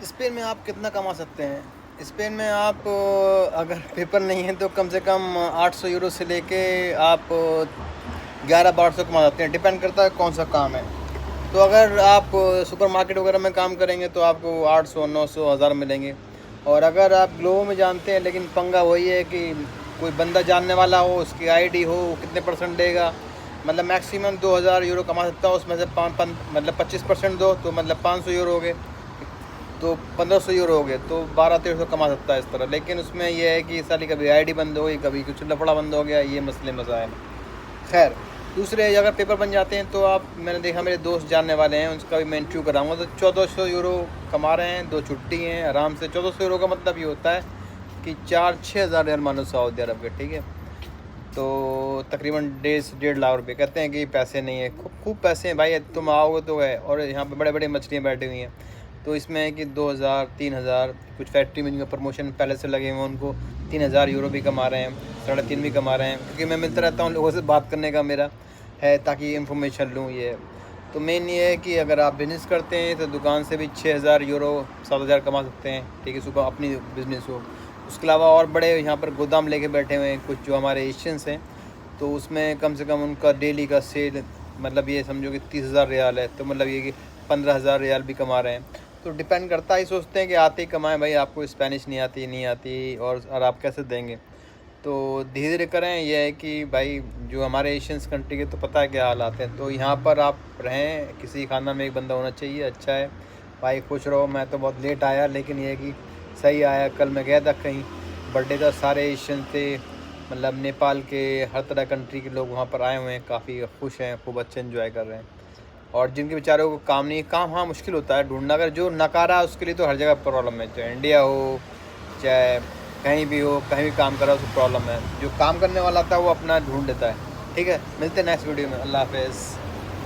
Spain में आप कितना कमा सकते हैं? स्पेन में आप अगर पेपर नहीं है तो कम से कम 800 यूरो से लेके आप 1100-1200 कमा सकते हैं। डिपेंड करता है कौन सा काम है। तो अगर आप सुपरमार्केट वगैरह में काम करेंगे तो आपको 800, 900, 1000 मिलेंगे। और अगर आप ग्लोबल में जानते हैं, लेकिन पंगा वही है कि कोई बंदा जानने वाला हो, उसकी आईडी हो, वो कितने परसेंट देगा। मतलब मैक्सिमम 2000 यूरो कमा सकता हो, उसमें से मतलब 25% दो तो मतलब 500 यूरो हो गए, तो 1500 यूरो हो गए, तो 1200-1300 कमा सकता है इस तरह। लेकिन उसमें यह है कि साली कभी आईडी बंद हो गई, कभी कुछ लफड़ा बंद हो गया, ये मसले मसाइल। खैर, दूसरे अगर पेपर बन जाते हैं तो आप, मैंने देखा मेरे दोस्त जानने वाले हैं, उसका भी मैं इंटरव्यू कराऊंगा, तो 1400 यूरो कमा रहे हैं, 2 छुट्टी हैं आराम से। 1400 यूरो का मतलब ये होता है कि 4-6 हज़ार रियाल मानो सऊदी अरब के, ठीक है। तो तकरीबन 1.5 लाख रुपये। कहते हैं कि पैसे नहीं है, खूब खूब पैसे हैं भाई, तुम आओगे तो है। और यहाँ पे बड़े बड़े मछलियाँ बैठी हुई हैं। तो इसमें है कि 2000-3000, कुछ फैक्ट्री में जिनका प्रमोशन पहले से लगे हुए हैं उनको 3000 यूरो भी कमा रहे हैं, 3.5 भी कमा रहे हैं। क्योंकि मैं मिलता रहता हूँ, लोगों से बात करने का मेरा है ताकि इन्फॉर्मेशन लूँ ये। तो मेन ये है कि अगर आप बिज़नेस करते हैं तो दुकान से भी 6000 यूरो 7000 कमा सकते हैं, ठीक है, सुबह अपनी बिज़नेस हो। उसके अलावा और बड़े यहाँ पर गोदाम लेके बैठे हुए हैं कुछ जो हमारे एशियंस हैं, तो उसमें कम से कम उनका डेली का सेल, मतलब ये समझो कि 30,000 रियाल है, तो मतलब ये कि 15,000 रियाल भी कमा रहे हैं। तो डिपेंड करता है, सोचते हैं कि आते ही कमाएं भाई, आपको स्पेनिश नहीं आती और आप कैसे देंगे। तो धीरे धीरे करें। यह है कि भाई जो हमारे एशियंस कंट्री के तो पता है क्या हालात हैं, तो यहाँ पर आप रहें, किसी खाना में एक बंदा होना चाहिए, अच्छा है भाई, खुश रहो। मैं तो बहुत लेट आया, लेकिन ये है कि सही आया। कल मैं गया था कहीं, बर्थडे था, सारे एशियन थे, मतलब नेपाल के, हर तरह कंट्री के लोग वहाँ पर आए हुए हैं, काफ़ी खुश हैं, खूब अच्छे इन्जॉय कर रहे हैं। और जिनके बेचारों को काम नहीं, काम हाँ मुश्किल होता है ढूंढना, अगर जो नकारा है उसके लिए तो हर जगह प्रॉब्लम है, चाहे इंडिया हो, चाहे कहीं भी हो, कहीं भी काम कर रहा हो उसको प्रॉब्लम है। जो काम करने वाला था वो अपना ढूंढ लेता है। ठीक है, मिलते हैं नेक्स्ट वीडियो में। अल्लाह हाफ़िज़।